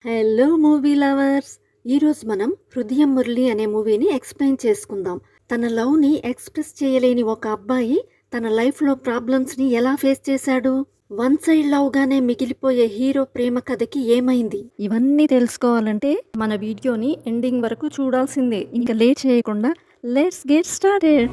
Hello movie lovers. ఈరోజు మనం హృదయం మురళి అనే మూవీని ఎక్స్ప్లెయిన్ చేసుకుందాం. తన లవ్ని ఎక్స్ప్రెస్ చేయలేని ఒక అబ్బాయి తన లైఫ్లో ప్రాబ్లమ్స్ని ఎలా ఫేస్ చేశాడు, వన్ సైడ్ లవ్గానే మిగిలిపోయే హీరో ప్రేమ కథకి ఏమైంది, ఇవన్నీ తెలుసుకోవాలంటే మన వీడియోని ఎండింగ్ వరకు చూడాల్సిందే. ఇంకా లేట్ చేయకుండా let's get started.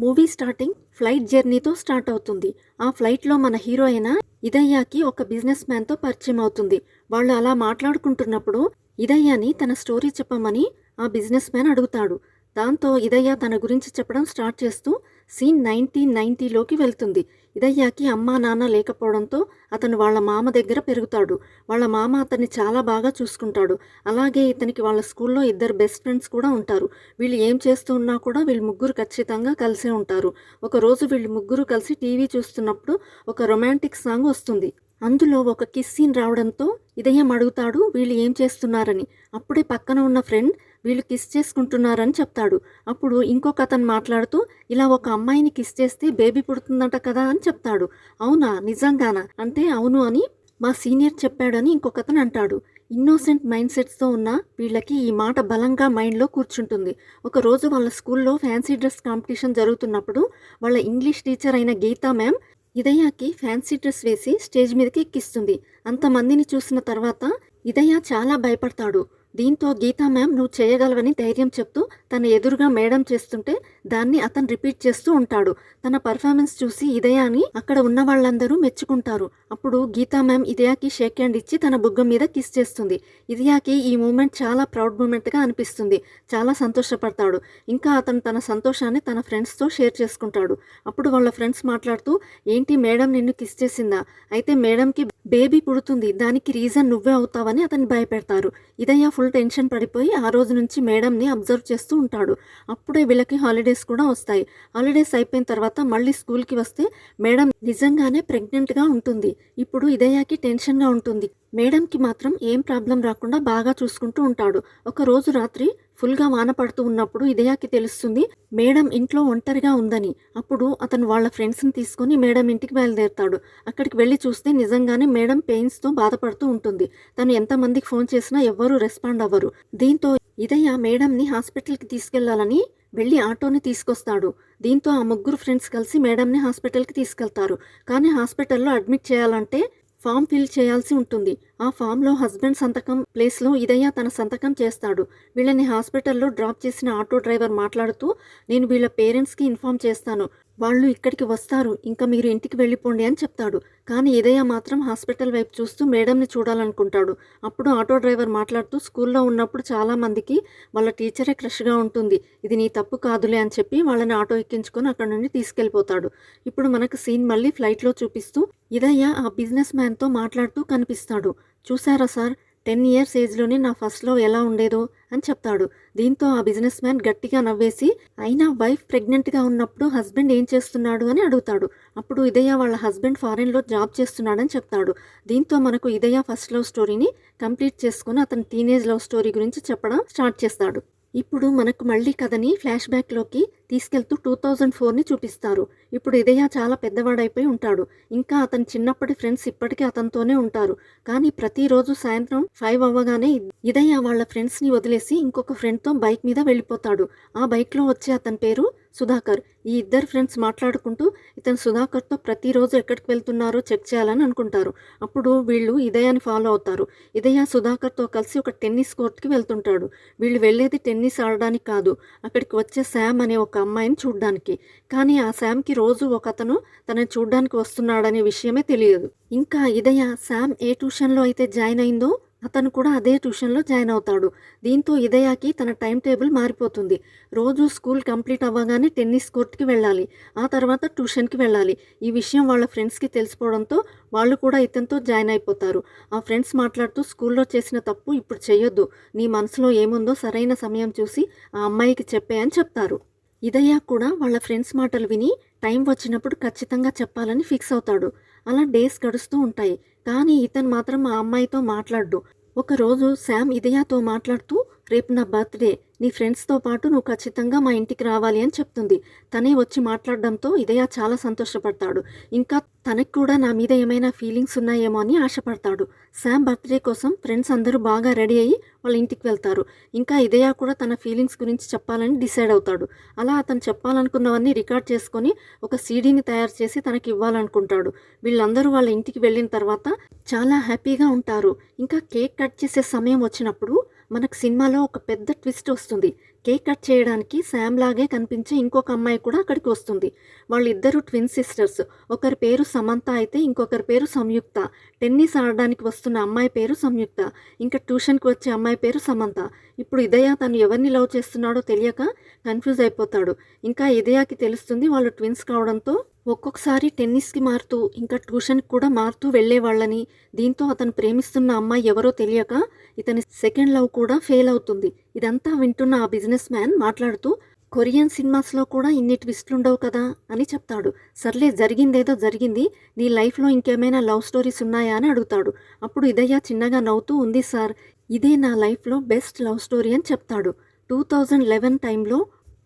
Movie starting flight జర్నీతో స్టార్ట్ అవుతుంది. ఆ ఫ్లైట్లో మన హీరో అయిన ఇదయ్యాకి ఒక బిజినెస్ మ్యాన్తో పరిచయం అవుతుంది. వాళ్ళు అలా మాట్లాడుకుంటున్నప్పుడు ఇదయ్యాని తన స్టోరీ చెప్పమని ఆ బిజినెస్ మ్యాన్ అడుగుతాడు. దాంతో ఇదయ్య తన గురించి చెప్పడం స్టార్ట్ చేస్తూ సీన్ 1990లోకి వెళ్తుంది. ఇదయ్యాకి అమ్మా నాన్న లేకపోవడంతో అతను వాళ్ళ మామ దగ్గర పెరుగుతాడు. వాళ్ళ మామ అతన్ని చాలా బాగా చూసుకుంటాడు. అలాగే ఇతనికి వాళ్ళ స్కూల్లో ఇద్దరు బెస్ట్ ఫ్రెండ్స్ కూడా ఉంటారు. వీళ్ళు ఏం చేస్తూ ఉన్నా కూడా వీళ్ళు ముగ్గురు ఖచ్చితంగా కలిసే ఉంటారు. ఒకరోజు వీళ్ళు ముగ్గురు కలిసి టీవీ చూస్తున్నప్పుడు ఒక రొమాంటిక్ సాంగ్ వస్తుంది. అందులో ఒక కిస్ సీన్ రావడంతో ఇదయ్యం అడుగుతాడు వీళ్ళు ఏం చేస్తున్నారని. అప్పుడే పక్కన ఉన్న ఫ్రెండ్ వీళ్ళు కిస్ చేసుకుంటున్నారని చెప్తాడు. అప్పుడు ఇంకొక అతను మాట్లాడుతూ ఇలా ఒక అమ్మాయిని కిస్ చేస్తే బేబీ పుడుతుందంట కదా అని చెప్తాడు. అవునా, నిజంగానా అంటే అవును అని మా సీనియర్ చెప్పాడని ఇంకొక అతను అంటాడు. ఇన్నోసెంట్ మైండ్ సెట్స్తో ఉన్న వీళ్ళకి ఈ మాట బలంగా మైండ్లో కూర్చుంటుంది. ఒకరోజు వాళ్ళ స్కూల్లో ఫ్యాన్సీ డ్రెస్ కాంపిటీషన్ జరుగుతున్నప్పుడు వాళ్ళ ఇంగ్లీష్ టీచర్ అయిన గీతా మ్యామ్ ఇదయ్యాకి ఫ్యాన్సీ డ్రెస్ వేసి స్టేజ్ మీదకి ఎక్కిస్తుంది. అంతమందిని చూసిన తర్వాత ఇదయ్య చాలా భయపడతాడు. దీంతో గీతా మ్యామ్ నువ్వు చేయగలవని ధైర్యం చెప్తూ తన ఎదురుగా మేడం చేస్తుంటే దాన్ని అతను రిపీట్ చేస్తూ ఉంటాడు. తన పర్ఫార్మెన్స్ చూసి ఇదయాని అక్కడ ఉన్న వాళ్ళందరూ మెచ్చుకుంటారు. అప్పుడు గీతా మ్యామ్ ఇదయాకి షేక్ హ్యాండ్ ఇచ్చి తన బుగ్గ మీద కిస్ చేస్తుంది. ఇదయాకి ఈ మూమెంట్ చాలా ప్రౌడ్ మూమెంట్గా అనిపిస్తుంది. చాలా సంతోషపడతాడు. ఇంకా అతను తన సంతోషాన్ని తన ఫ్రెండ్స్తో షేర్ చేసుకుంటాడు. అప్పుడు వాళ్ళ ఫ్రెండ్స్ మాట్లాడుతూ ఏంటి మేడం నిన్ను కిస్ చేసిందా, అయితే మేడంకి బేబీ పుడుతుంది, దానికి రీజన్ నువ్వే అవుతావని అతన్ని భయపెడతారు. ఇదయ్య ఫుల్ టెన్షన్ పడిపోయి ఆ రోజు నుంచి మేడంని అబ్జర్వ్ చేస్తూ ఉంటాడు. అప్పుడే వీళ్ళకి హాలిడేస్ కూడా వస్తాయి. హాలిడేస్ అయిపోయిన తర్వాత మళ్ళీ స్కూల్కి వస్తే మేడం నిజంగానే ప్రెగ్నెంట్గా ఉంటుంది. ఇప్పుడు ఇదయ్యాకి టెన్షన్గా ఉంటుంది. మేడంకి మాత్రం ఏం ప్రాబ్లం రాకుండా బాగా చూసుకుంటూ ఉంటాడు. ఒక రోజు రాత్రి ఫుల్గా వాన పడుతూ ఉన్నప్పుడు ఇదయాకి తెలుస్తుంది మేడం ఇంట్లో ఒంటరిగా ఉందని. అప్పుడు అతను వాళ్ళ ఫ్రెండ్స్ని తీసుకొని మేడం ఇంటికి బయలుదేరుతాడు. అక్కడికి వెళ్ళి చూస్తే నిజంగానే మేడం పెయిన్స్తో బాధపడుతూ ఉంటుంది. తను ఎంతమందికి ఫోన్ చేసినా ఎవ్వరూ రెస్పాండ్ అవ్వరు. దీంతో ఇదయ్య మేడంని హాస్పిటల్కి తీసుకెళ్లాలని వెళ్ళి ఆటోని తీసుకొస్తాడు. దీంతో ఆ ముగ్గురు ఫ్రెండ్స్ కలిసి మేడంని హాస్పిటల్కి తీసుకెళ్తారు. కానీ హాస్పిటల్లో అడ్మిట్ చేయాలంటే ఫామ్ ఫిల్ చేయాల్సి ఉంటుంది. ఆ ఫామ్లో హస్బెండ్ సంతకం ప్లేస్లో ఇదయ్య తన సంతకం చేస్తాడు. వీళ్ళని హాస్పిటల్లో డ్రాప్ చేసిన ఆటో డ్రైవర్ మాట్లాడుతూ నేను వీళ్ళ పేరెంట్స్కి ఇన్ఫామ్ చేస్తాను, వాళ్ళు ఇక్కడికి వస్తారు, ఇంకా మీరు ఇంటికి వెళ్ళిపోండి అని చెప్తాడు. కానీ ఇదయ్య మాత్రం హాస్పిటల్ వైపు చూస్తూ మేడంని చూడాలనుకుంటాడు. అప్పుడు ఆటో డ్రైవర్ మాట్లాడుతూ స్కూల్లో ఉన్నప్పుడు చాలామందికి వాళ్ళ టీచరే క్రష్గా ఉంటుంది, ఇది నీ తప్పు కాదులే అని చెప్పి వాళ్ళని ఆటో ఎక్కించుకొని అక్కడ నుండి తీసుకెళ్ళిపోతాడు. ఇప్పుడు మనకు సీన్ మళ్ళీ ఫ్లైట్లో చూపిస్తూ ఇదయ్య ఆ బిజినెస్ మ్యాన్తో మాట్లాడుతూ కనిపిస్తాడు. చూసారా సార్, 10 ఇయర్స్ ఏజ్లోనే నా ఫస్ట్ లవ్ ఎలా ఉండేదో అని చెప్తాడు. దీంతో ఆ బిజినెస్ మ్యాన్ గట్టిగా నవ్వేసి అయినా వైఫ్ ప్రెగ్నెంట్గా ఉన్నప్పుడు హస్బెండ్ ఏం చేస్తున్నాడు అని అడుగుతాడు. అప్పుడు ఇదయ్య వాళ్ళ హస్బెండ్ ఫారెన్లో జాబ్ చేస్తున్నాడని చెప్తాడు. దీంతో మనకు ఇదయ్య ఫస్ట్ లవ్ స్టోరీని కంప్లీట్ చేసుకుని అతని టీనేజ్ లవ్ స్టోరీ గురించి చెప్పడం స్టార్ట్ చేస్తాడు. ఇప్పుడు మనకు మళ్ళీ కథని ఫ్లాష్ బ్యాక్లోకి తీసుకెళ్తూ 2004ని చూపిస్తారు. ఇప్పుడు ఇదయ్య చాలా పెద్దవాడైపోయి ఉంటాడు. ఇంకా అతని చిన్నప్పటి ఫ్రెండ్స్ ఇప్పటికీ అతనితోనే ఉంటారు. కానీ ప్రతిరోజు సాయంత్రం 5 అవ్వగానే ఇదయ్య వాళ్ళ ఫ్రెండ్స్ని వదిలేసి ఇంకొక ఫ్రెండ్తో బైక్ మీద వెళ్ళిపోతాడు. ఆ బైక్లో వచ్చే అతని పేరు సుధాకర్. ఈ ఇద్దరు ఫ్రెండ్స్ మాట్లాడుకుంటూ ఇతను సుధాకర్తో ప్రతిరోజు ఎక్కడికి వెళ్తున్నారో చెక్ చేయాలని అనుకుంటారు. అప్పుడు వీళ్ళు ఇదయ్యని ఫాలో అవుతారు. ఇదయ్య సుధాకర్తో కలిసి ఒక టెన్నిస్ కోర్ట్కి వెళ్తుంటాడు. వీళ్ళు వెళ్ళేది టెన్నిస్ ఆడడానికి కాదు, అక్కడికి వచ్చే శామ్ అనే ఒక అమ్మాయిని చూడ్డానికి. కానీ ఆ శామ్కి రోజు ఒక అతను తనని చూడ్డానికి వస్తున్నాడనే విషయమే తెలియదు. ఇంకా ఇదయ్య శామ్ ఏ ట్యూషన్లో అయితే జాయిన్ అయిందో అతను కూడా అదే ట్యూషన్లో జాయిన్ అవుతాడు. దీంతో ఇదయ్యకి తన టైం టేబుల్ మారిపోతుంది. రోజు స్కూల్ కంప్లీట్ అవ్వగానే టెన్నిస్ కోర్ట్కి వెళ్ళాలి, ఆ తర్వాత ట్యూషన్కి వెళ్ళాలి. ఈ విషయం వాళ్ళ ఫ్రెండ్స్కి తెలిసిపోవడంతో వాళ్ళు కూడా ఇతనితో జాయిన్ అయిపోతారు. ఆ ఫ్రెండ్స్ మాట్లాడుతూ స్కూల్లో చేసిన తప్పు ఇప్పుడు చెయ్యొద్దు, నీ మనసులో ఏముందో సరైన సమయం చూసి ఆ అమ్మాయికి చెప్పే అని చెప్తారు. ఇదయ్య కూడా వాళ్ళ ఫ్రెండ్స్ మాటలు విని టైం వచ్చినప్పుడు ఖచ్చితంగా చెప్పాలని ఫిక్స్ అవుతాడు. అలా డేస్ గడుస్తూ ఉంటాయి. కానీ ఇతను మాత్రం ఆ అమ్మాయితో మాట్లాడ్డు. ఒకరోజు శామ్ ఇదయ్యతో మాట్లాడుతూ రేపు నా బర్త్డే, నీ ఫ్రెండ్స్తో పాటు నువ్వు ఖచ్చితంగా మా ఇంటికి రావాలి అని చెప్తుంది. తనే వచ్చి మాట్లాడడంతో ఇదయ చాలా సంతోషపడతాడు. ఇంకా తనకి కూడా నా మీద ఏమైనా ఫీలింగ్స్ ఉన్నాయేమో అని ఆశపడతాడు. శామ్ బర్త్డే కోసం ఫ్రెండ్స్ అందరూ బాగా రెడీ అయ్యి వాళ్ళ ఇంటికి వెళ్తారు. ఇంకా ఇదయ కూడా తన ఫీలింగ్స్ గురించి చెప్పాలని డిసైడ్ అవుతాడు. అలా అతను చెప్పాలనుకున్నవన్నీ రికార్డ్ చేసుకొని ఒక సీడీని తయారు చేసి తనకి ఇవ్వాలనుకుంటాడు. వీళ్ళందరూ వాళ్ళ ఇంటికి వెళ్ళిన తర్వాత చాలా హ్యాపీగా ఉంటారు. ఇంకా కేక్ కట్ చేసే సమయం వచ్చినప్పుడు మనకు సినిమాలో ఒక పెద్ద ట్విస్ట్ వస్తుంది. కేక్ కట్ చేయడానికి శామ్ లాగే కనిపించే ఇంకొక అమ్మాయి కూడా అక్కడికి వస్తుంది. వాళ్ళిద్దరూ ట్విన్ సిస్టర్స్. ఒకరి పేరు సమంత అయితే ఇంకొకరి పేరు సంయుక్త. టెన్నిస్ ఆడడానికి వస్తున్న అమ్మాయి పేరు సంయుక్త. ఇంకా ట్యూషన్కి వచ్చే అమ్మాయి పేరు సమంత. ఇప్పుడు ఇదయ తను ఎవరిని లవ్ చేస్తున్నాడో తెలియక కన్ఫ్యూజ్ అయిపోతాడు. ఇంకా ఇదయకి తెలుస్తుంది వాళ్ళు ట్విన్స్ కావడంతో ఒక్కొక్కసారి టెన్నిస్కి మారుతూ ఇంకా ట్యూషన్కి కూడా మారుతూ వెళ్ళేవాళ్ళని. దీంతో అతను ప్రేమిస్తున్న అమ్మాయి ఎవరో తెలియక ఇతని సెకండ్ లవ్ కూడా ఫెయిల్ అవుతుంది. ఇదంతా వింటున్న ఆ బిజినెస్ మ్యాన్ మాట్లాడుతూ కొరియన్ సినిమాస్లో కూడా ఇన్ని ట్విస్ట్లుండవు కదా అని చెప్తాడు. సర్లే జరిగిందేదో జరిగింది, నీ లైఫ్లో ఇంకేమైనా లవ్ స్టోరీస్ ఉన్నాయా అని అడుగుతాడు. అప్పుడు ఇదయ్య చిన్నగా నవ్వుతూ ఉంది సార్, ఇదే నా లైఫ్లో బెస్ట్ లవ్ స్టోరీ అని చెప్తాడు. 2011 టైంలో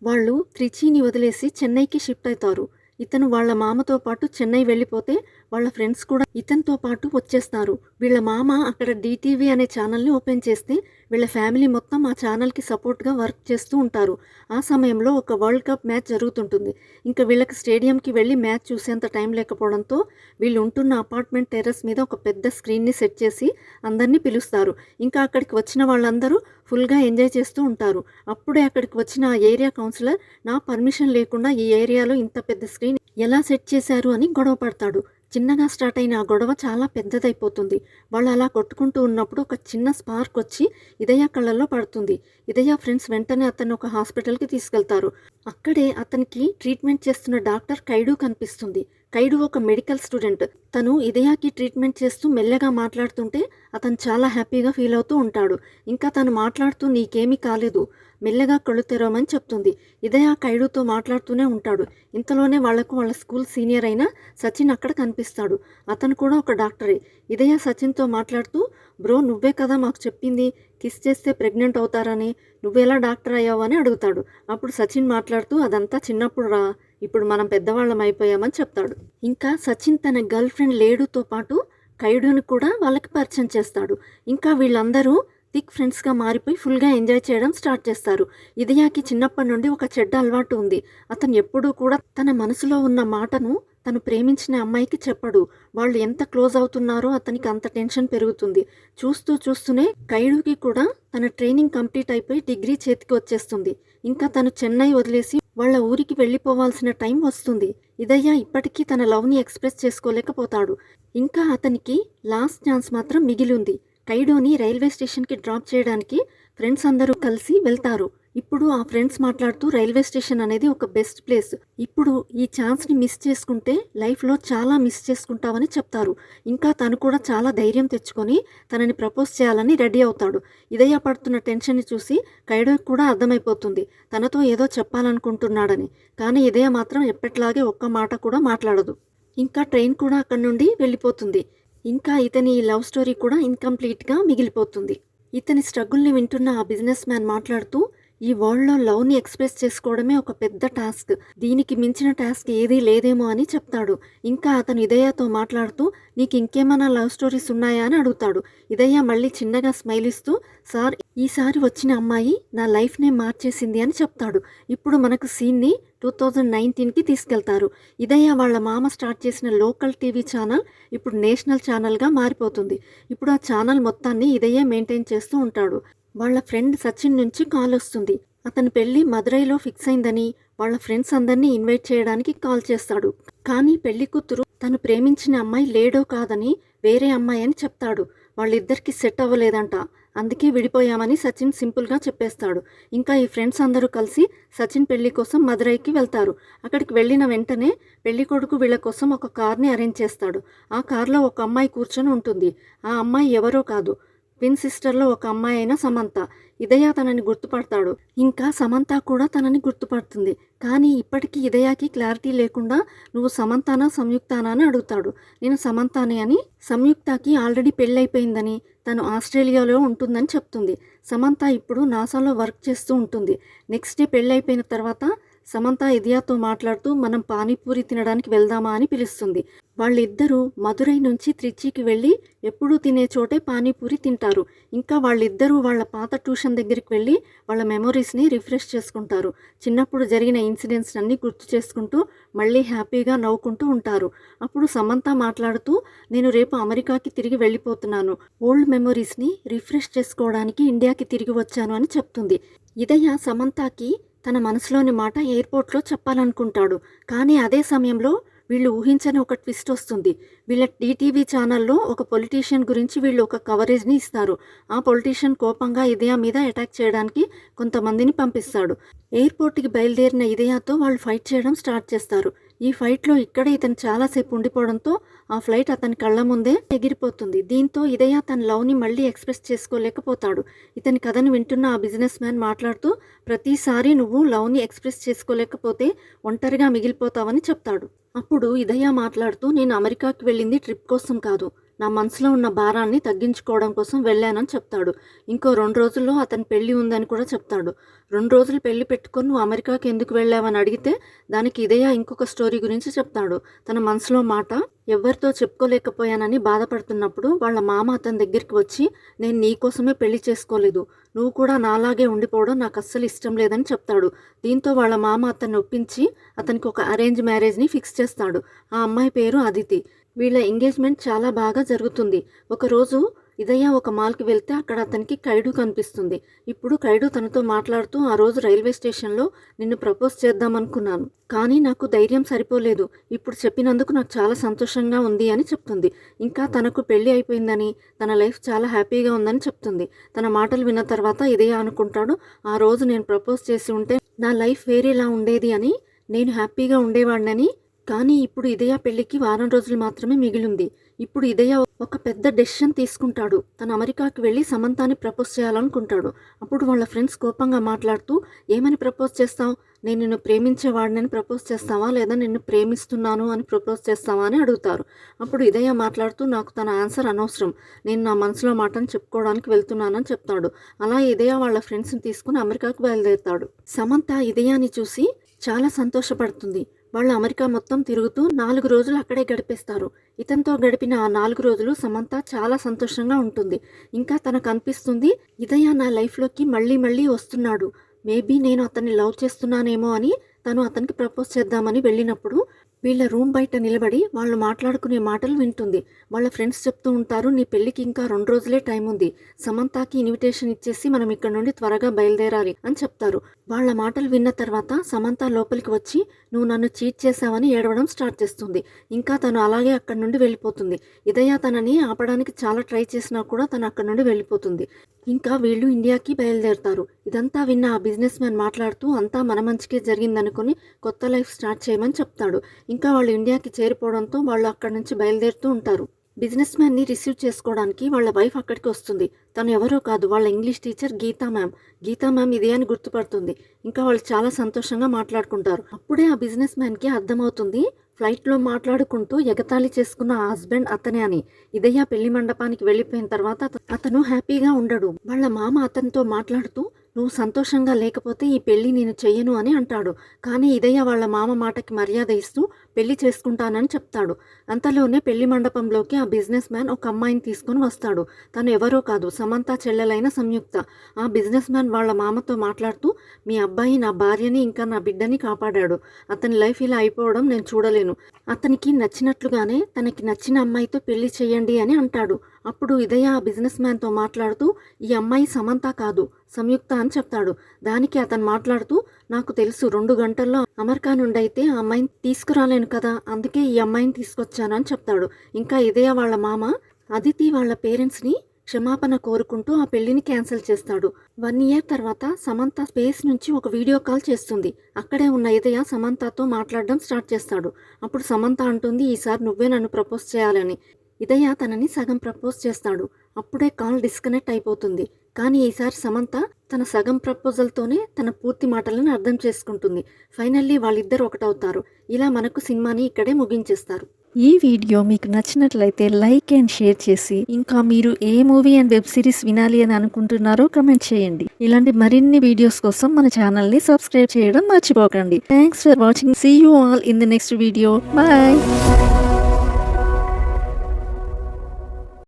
వాళ్ళు త్రిచీని వదిలేసి చెన్నైకి షిఫ్ట్ అవుతారు. ఇతను వాళ్ళ మామతో పాటు చెన్నై వెళ్ళిపోతే వాళ్ళ ఫ్రెండ్స్ కూడా ఇతనితో పాటు వచ్చేస్తారు. వీళ్ళ మామ అక్కడ డిటీవీ అనే ఛానల్ని ఓపెన్ చేస్తే వీళ్ళ ఫ్యామిలీ మొత్తం ఆ ఛానల్కి సపోర్ట్గా వర్క్ చేస్తూ ఉంటారు. ఆ సమయంలో ఒక వరల్డ్ కప్ మ్యాచ్ జరుగుతుంటుంది. ఇంకా వీళ్ళకి స్టేడియంకి వెళ్ళి మ్యాచ్ చూసేంత టైం లేకపోవడంతో వీళ్ళు ఉంటున్న అపార్ట్మెంట్ టెర్రస్ మీద ఒక పెద్ద స్క్రీన్ని సెట్ చేసి అందరినీ పిలుస్తారు. ఇంకా అక్కడికి వచ్చిన వాళ్ళందరూ ఫుల్గా ఎంజాయ్ చేస్తూ ఉంటారు. అప్పుడే అక్కడికి వచ్చిన ఆ ఏరియా కౌన్సిలర్ నా పర్మిషన్ లేకుండా ఈ ఏరియాలో ఇంత పెద్ద స్క్రీన్ ఎలా సెట్ చేశారు అని గొడవ పడతాడు. చిన్నగా స్టార్ట్ అయిన ఆ గొడవ చాలా పెద్దదైపోతుంది. వాళ్ళు అలా కొట్టుకుంటూ ఉన్నప్పుడు ఒక చిన్న స్పార్క్ వచ్చి ఇదయ కళ్ళల్లో పడుతుంది. ఇదయ ఫ్రెండ్స్ వెంటనే అతన్ని ఒక హాస్పిటల్కి తీసుకెళ్తారు. అక్కడే అతనికి ట్రీట్మెంట్ చేస్తున్న డాక్టర్ కైడు కనిపిస్తుంది. కైడు ఒక మెడికల్ స్టూడెంట్. తను ఇదయాకి ట్రీట్మెంట్ చేస్తూ మెల్లగా మాట్లాడుతుంటే అతను చాలా హ్యాపీగా ఫీల్ అవుతూ ఉంటాడు. ఇంకా తను మాట్లాడుతూ నీకేమీ కాలేదు, మెల్లగా కళ్ళు తెరవమని చెప్తుంది. ఇదయ కైడుతో మాట్లాడుతూనే ఉంటాడు. ఇంతలోనే వాళ్ళ స్కూల్ సీనియర్ అయిన సచిన్ అక్కడ కనిపిస్తాడు. అతను కూడా ఒక డాక్టరే. ఇదయ సచిన్తో మాట్లాడుతూ బ్రో నువ్వే కదా మాకు చెప్పింది కిస్ చేస్తే ప్రెగ్నెంట్ అవుతారని, నువ్వెలా డాక్టర్ అయ్యావు అని అడుగుతాడు. అప్పుడు సచిన్ మాట్లాడుతూ అదంతా చిన్నప్పుడు రా, ఇప్పుడు మనం పెద్దవాళ్ళం అయిపోయామని చెప్తాడు. ఇంకా సచిన్ తన గర్ల్ ఫ్రెండ్ లేడుతో పాటు కైడుని కూడా వాళ్ళకి పరిచయం చేస్తాడు. ఇంకా వీళ్ళందరూ థిక్ ఫ్రెండ్స్గా మారిపోయి ఫుల్గా ఎంజాయ్ చేయడం స్టార్ట్ చేస్తారు. ఇదయాకి చిన్నప్పటి నుండి ఒక చెడ్డ అలవాటు ఉంది. అతను ఎప్పుడూ కూడా తన మనసులో ఉన్న మాటను తను ప్రేమించిన అమ్మాయికి చెప్పడు. వాళ్ళు ఎంత క్లోజ్ అవుతున్నారో అతనికి అంత టెన్షన్ పెరుగుతుంది. చూస్తూనే కైడుకి కూడా తన ట్రైనింగ్ కంప్లీట్ అయిపోయి డిగ్రీ చేతికి వచ్చేస్తుంది. ఇంకా తను చెన్నై వదిలేసి వాళ్ళ ఊరికి వెళ్ళిపోవాల్సిన టైం వస్తుంది. ఇదయ్య ఇప్పటికీ తన లవ్ని ఎక్స్ప్రెస్ చేసుకోలేకపోతాడు. ఇంకా అతనికి లాస్ట్ ఛాన్స్ మాత్రం మిగిలి ఉంది. కైడోని రైల్వే స్టేషన్కి డ్రాప్ చేయడానికి ఫ్రెండ్స్ అందరూ కలిసి వెళ్తారు. ఇప్పుడు ఆ ఫ్రెండ్స్ మాట్లాడుతూ రైల్వే స్టేషన్ అనేది ఒక బెస్ట్ ప్లేస్, ఇప్పుడు ఈ ఛాన్స్ని మిస్ చేసుకుంటే లైఫ్లో చాలా మిస్ చేసుకుంటావని చెప్తారు. ఇంకా తను కూడా చాలా ధైర్యం తెచ్చుకొని తనని ప్రపోజ్ చేయాలని రెడీ అవుతాడు. ఇదయ్య పడుతున్న టెన్షన్ని చూసి కైడోకి కూడా అర్థమైపోతుంది తనతో ఏదో చెప్పాలనుకుంటున్నాడని. కానీ ఇదయ్య మాత్రం ఎప్పట్లాగే ఒక్క మాట కూడా మాట్లాడదు. ఇంకా ట్రైన్ కూడా అక్కడి నుండి వెళ్ళిపోతుంది. ఇంకా ఇతని ఈ లవ్ స్టోరీ కూడా ఇన్కంప్లీట్గా మిగిలిపోతుంది. ఇతని స్ట్రగుల్ని వింటున్న ఆ బిజినెస్ మ్యాన్ మాట్లాడుతూ ఈ వరల్డ్లో లవ్ని ఎక్స్ప్రెస్ చేసుకోవడమే ఒక పెద్ద టాస్క్, దీనికి మించిన టాస్క్ ఏదీ లేదేమో అని చెప్తాడు. ఇంకా అతను ఇదయ్యతో మాట్లాడుతూ నీకు ఇంకేమైనా లవ్ స్టోరీస్ ఉన్నాయా అని అడుగుతాడు. ఇదయ్య మళ్ళీ చిన్నగా స్మైల్ ఇస్తూ సార్ ఈసారి వచ్చిన అమ్మాయి నా లైఫ్నే మార్చేసింది అని చెప్తాడు. ఇప్పుడు మనకు సీన్ని 2019కి తీసుకెళ్తారు. ఇదయ్య వాళ్ళ మామ స్టార్ట్ చేసిన లోకల్ టీవీ ఛానల్ ఇప్పుడు నేషనల్ ఛానల్గా మారిపోతుంది. ఇప్పుడు ఆ ఛానల్ మొత్తాన్ని ఇదయ్య మెయింటైన్ చేస్తూ ఉంటాడు. వాళ్ళ ఫ్రెండ్ సచిన్ నుంచి కాల్ వస్తుంది. అతని పెళ్లి మదురైలో ఫిక్స్ అయిందని వాళ్ళ ఫ్రెండ్స్ అందరినీ ఇన్వైట్ చేయడానికి కాల్ చేస్తాడు. కానీ పెళ్లి కూతురు తను ప్రేమించిన అమ్మాయి లేడో కాదని వేరే అమ్మాయి అని చెప్తాడు. వాళ్ళిద్దరికి సెట్ అవ్వలేదంట, అందుకే విడిపోయామని సచిన్ సింపుల్గా చెప్పేస్తాడు. ఇంకా ఈ ఫ్రెండ్స్ అందరూ కలిసి సచిన్ పెళ్లి కోసం మదురైకి వెళ్తారు. అక్కడికి వెళ్ళిన వెంటనే పెళ్లి కొడుకు వీళ్ళ కోసం ఒక కార్ని అరేంజ్ చేస్తాడు. ఆ కార్లో ఒక అమ్మాయి కూర్చొని ఉంటుంది. ఆ అమ్మాయి ఎవరో కాదు, ట్విన్ సిస్టర్లో ఒక అమ్మాయి అయిన సమంత. ఇదయ తనని గుర్తుపడతాడు. ఇంకా సమంత కూడా తనని గుర్తుపడుతుంది. కానీ ఇప్పటికీ ఇదయకి క్లారిటీ లేకుండా నువ్వు సమంతానా సంయుక్తానా అని అడుగుతాడు. నేను సమంతానే అని. సంయుక్తకి ఆల్రెడీ పెళ్ళైపోయిందని, తను ఆస్ట్రేలియాలో ఉంటుందని చెప్తుంది. సమంత ఇప్పుడు నాసాలో వర్క్ చేస్తూ ఉంటుంది. నెక్స్ట్ డే పెళ్ళైపోయిన తర్వాత సమంత ఇదయతో మాట్లాడుతూ మనం పానీపూరి తినడానికి వెళ్దామా అని పిలుస్తుంది. వాళ్ళిద్దరూ మదురై నుంచి త్రిచికి వెళ్ళి ఎప్పుడూ తినే చోటే పానీపూరి తింటారు. ఇంకా వాళ్ళిద్దరూ వాళ్ళ పాత ట్యూషన్ దగ్గరికి వెళ్ళి వాళ్ళ మెమొరీస్ని రిఫ్రెష్ చేసుకుంటారు. చిన్నప్పుడు జరిగిన ఇన్సిడెంట్స్ అన్నీ గుర్తు చేసుకుంటూ మళ్ళీ హ్యాపీగా నవ్వుకుంటూ ఉంటారు. అప్పుడు సమంత మాట్లాడుతూ నేను రేపు అమెరికాకి తిరిగి వెళ్ళిపోతున్నాను. ఓల్డ్ మెమొరీస్ని రిఫ్రెష్ చేసుకోవడానికి ఇండియాకి తిరిగి వచ్చాను అని చెప్తుంది. ఇదయ సమంతకి తన మనసులోని మాట ఎయిర్పోర్ట్లో చెప్పాలనుకుంటాడు. కానీ అదే సమయంలో వీళ్ళు ఊహించని ఒక ట్విస్ట్ వస్తుంది. వీళ్ళ టీటీవీ ఛానల్లో ఒక పొలిటీషియన్ గురించి వీళ్ళు ఒక కవరేజ్ని ఇస్తారు. ఆ పొలిటీషియన్ కోపంగా ఇదయ మీద అటాక్ చేయడానికి కొంతమందిని పంపిస్తాడు. ఎయిర్పోర్ట్కి బయలుదేరిన ఇదయతో వాళ్ళు ఫైట్ చేయడం స్టార్ట్ చేస్తారు. ఈ ఫైట్లో ఇక్కడే ఇతను చాలాసేపు ఉండిపోవడంతో ఆ ఫ్లైట్ అతని కళ్ళ ముందే ఎగిరిపోతుంది. దీంతో ఇదయ తన లవ్ని మళ్ళీ ఎక్స్ప్రెస్ చేసుకోలేకపోతాడు. ఇతని కథను వింటున్న ఆ బిజినెస్ మ్యాన్ మాట్లాడుతూ ప్రతిసారి నువ్వు లవ్ని ఎక్స్ప్రెస్ చేసుకోలేకపోతే ఒంటరిగా మిగిలిపోతావని చెప్తాడు. అప్పుడు ఇదయ మాట్లాడుతూ నేను అమెరికాకి వెళ్ళింది ట్రిప్ కోసం కాదు, నా మనసులో ఉన్న భారాన్ని తగ్గించుకోవడం కోసం వెళ్ళానని చెప్తాడు. ఇంకో 2 రోజుల్లో అతని పెళ్లి ఉందని కూడా చెప్తాడు. 2 రోజులు పెళ్లి పెట్టుకొని నువ్వు అమెరికాకి ఎందుకు వెళ్ళావని అడిగితే దానికి ఇదయ ఇంకొక స్టోరీ గురించి చెప్తాడు. తన మనసులో మాట ఎవరితో చెప్పుకోలేకపోయానని బాధపడుతున్నప్పుడు వాళ్ళ మామ అతని దగ్గరికి వచ్చి నేను నీకోసమే పెళ్లి చేసుకోలేదు, నువ్వు కూడా నాలాగే ఉండిపోవడం నాకు అస్సలు ఇష్టం లేదని చెప్తాడు. దీంతో వాళ్ళ మామ అతన్ని ఒప్పించి అతనికి ఒక అరేంజ్ మ్యారేజ్ని ఫిక్స్ చేస్తాడు. ఆ అమ్మాయి పేరు అదితి. వీళ్ళ ఎంగేజ్మెంట్ చాలా బాగా జరుగుతుంది. ఒకరోజు ఇదయ ఒక మాల్కి వెళ్తే అక్కడ అతనికి ఖైడు కనిపిస్తుంది. ఇప్పుడు ఖైడు తనతో మాట్లాడుతూ ఆ రోజు రైల్వే స్టేషన్లో నిన్ను ప్రపోజ్ చేద్దామనుకున్నాను, కానీ నాకు ధైర్యం సరిపోలేదు, ఇప్పుడు చెప్పినందుకు నాకు చాలా సంతోషంగా ఉంది అని చెప్తుంది. ఇంకా తనకు పెళ్లి అయిపోయిందని, తన లైఫ్ చాలా హ్యాపీగా ఉందని చెప్తుంది. తన మాటలు విన్న తర్వాత ఇదయ అనుకుంటాడు ఆ రోజు నేను ప్రపోజ్ చేసి ఉంటే నా లైఫ్ వేరేలా ఉండేది అని, నేను హ్యాపీగా ఉండేవాడినని. కానీ ఇప్పుడు ఇదయ పెళ్లికి వారం రోజులు మాత్రమే మిగిలింది. ఇప్పుడు ఇదయ ఒక పెద్ద డెసిషన్ తీసుకుంటాడు. తను అమెరికాకి వెళ్ళి సమంతాని ప్రపోజ్ చేయాలనుకుంటాడు. అప్పుడు వాళ్ళ ఫ్రెండ్స్ కోపంగా మాట్లాడుతూ ఏమని ప్రపోజ్ చేస్తావు, నేను నిన్ను ప్రేమించేవాడినని ప్రపోజ్ చేస్తావా లేదా నిన్ను ప్రేమిస్తున్నాను అని ప్రపోజ్ చేస్తావా అని అడుగుతారు. అప్పుడు ఇదయ మాట్లాడుతూ నాకు తన ఆన్సర్ అనవసరం, నేను నా మనసులో మాటను చెప్పుకోవడానికి వెళ్తున్నానని చెప్తాడు. అలా ఇదయ వాళ్ళ ఫ్రెండ్స్ని తీసుకుని అమెరికాకు బయలుదేరుతాడు. సమంత ఇదయాని చూసి చాలా సంతోషపడుతుంది. వాళ్ళు అమెరికా మొత్తం తిరుగుతూ 4 రోజులు అక్కడే గడిపేస్తారు. ఇతనితో గడిపిన ఆ 4 రోజులు సమంత చాలా సంతోషంగా ఉంటుంది. ఇంకా తనకు అనిపిస్తుంది ఇదయ నా లైఫ్లోకి మళ్ళీ మళ్ళీ వస్తున్నాడు, మేబీ నేను అతన్ని లవ్ చేస్తున్నానేమో అని తను అతనికి ప్రపోజ్ చేద్దామని వెళ్ళినప్పుడు వీళ్ళ రూమ్ బయట నిలబడి వాళ్ళు మాట్లాడుకునే మాటలు వింటుంది. వాళ్ళ ఫ్రెండ్స్ చెప్తూ ఉంటారు నీ పెళ్ళికి ఇంకా 2 రోజులే టైం ఉంది, సమంతకి ఇన్విటేషన్ ఇచ్చేసి మనం ఇక్కడ నుండి త్వరగా బయలుదేరాలి అని చెప్తారు. వాళ్ళ మాటలు విన్న తర్వాత సమంత లోపలికి వచ్చి నువ్వు నన్ను చీట్ చేశావని ఏడవడం స్టార్ట్ చేస్తుంది. ఇంకా తను అలాగే అక్కడి నుండి వెళ్ళిపోతుంది. ఇదయ తనని ఆపడానికి చాలా ట్రై చేసినా కూడా తను అక్కడి నుండి వెళ్ళిపోతుంది. ఇంకా వీళ్ళు ఇండియాకి బయలుదేరుతారు. ఇదంతా విన్న ఆ బిజినెస్ మ్యాన్ మాట్లాడుతూ అంతా మన మంచికే జరిగిందనుకుని కొత్త లైఫ్ స్టార్ట్ చేయమని చెప్తాడు. ఇంకా వాళ్ళు ఇండియాకి చేరిపోవడంతో వాళ్ళు అక్కడి నుంచి బయలుదేరుతూ ఉంటారు. బిజినెస్ మ్యాన్ని రిసీవ్ చేసుకోవడానికి వాళ్ళ వైఫ్ అక్కడికి వస్తుంది. తను ఎవరో కాదు, వాళ్ళ English teacher Geetha ma'am. Geetha ma'am ఇదే అని గుర్తుపడుతుంది. ఇంకా వాళ్ళు చాలా సంతోషంగా మాట్లాడుకుంటారు. అప్పుడే ఆ బిజినెస్ మ్యాన్కి అర్థమవుతుంది ఫ్లైట్లో మాట్లాడుకుంటూ ఎగతాళి చేసుకున్న ఆ హస్బెండ్ అతనే అని. ఇదయ పెళ్లి మండపానికి వెళ్ళిపోయిన తర్వాత అతను హ్యాపీగా ఉండడు. వాళ్ళ మామ అతనితో మాట్లాడుతూ నువ్వు సంతోషంగా లేకపోతే ఈ పెళ్లి నేను చెయ్యను అని అంటాడు. కానీ ఇదయ వాళ్ళ మామ మాటకి మర్యాద ఇస్తూ పెళ్లి చేసుకుంటానని చెప్తాడు. అంతలోనే పెళ్లి మండపంలోకి ఆ బిజినెస్ మ్యాన్ ఒక అమ్మాయిని తీసుకొని వస్తాడు. తను ఎవరో కాదు, సమంత చెల్లెలైన సంయుక్త. ఆ బిజినెస్ మ్యాన్ వాళ్ళ మామతో మాట్లాడుతూ మీ అబ్బాయి నా భార్యని ఇంకా నా బిడ్డని కాపాడాడు, అతని లైఫ్ ఇలా అయిపోవడం నేను చూడలేను, అతనికి నచ్చినట్లుగానే తనకి నచ్చిన అమ్మాయితో పెళ్లి చేయండి అని అంటాడు. అప్పుడు ఇదయ ఆ బిజినెస్ మ్యాన్తో మాట్లాడుతూ ఈ అమ్మాయి సమంత కాదు సంయుక్త అని చెప్తాడు. దానికి అతను మాట్లాడుతూ నాకు తెలుసు 2 గంటల్లో అమెరికా నుండి అయితే ఆ అమ్మాయిని తీసుకురాలేను కదా, అందుకే ఈ అమ్మాయిని తీసుకొచ్చాను అని చెప్తాడు. ఇంకా ఇదయ వాళ్ళ మామ అదితి వాళ్ళ పేరెంట్స్ని క్షమాపణ కోరుకుంటూ ఆ పెళ్లిని క్యాన్సిల్ చేస్తాడు. 1 ఇయర్ తర్వాత సమంత స్పేస్ నుంచి ఒక వీడియో కాల్ చేస్తుంది. అక్కడే ఉన్న ఇదయ సమంతతో మాట్లాడడం స్టార్ట్ చేస్తాడు. అప్పుడు సమంత అంటుంది ఈసారి నువ్వే నన్ను ప్రపోజ్ చేయాలని. ఇదయ్య తనని సగం ప్రపోజ్ చేస్తాడు. అప్పుడే కాల్ డిస్కనెక్ట్ అయిపోతుంది. కానీ ఈసారి సమంత తన సగం ప్రపోజల్‌తోనే తన పూర్తి మాటలను అర్థం చేసుకుంటుంది. ఫైనల్లీ వాళ్ళిద్దరూ ఒకటవుతారు. ఇలా మనకు సినిమాని ఇక్కడే ముగించేస్తారు. ఈ వీడియో మీకు నచ్చినట్లయితే లైక్ అండ్ షేర్ చేసి, ఇంకా మీరు ఏ మూవీ అండ్ వెబ్ సిరీస్ వినాలి అని అనుకుంటున్నారో కామెంట్ చేయండి. ఇలాంటి మరిన్ని వీడియోస్ కోసం మన ఛానల్‌ని సబ్స్క్రైబ్ చేయడం మర్చిపోకండి. Thanks for watching. See you all in the next video. Bye.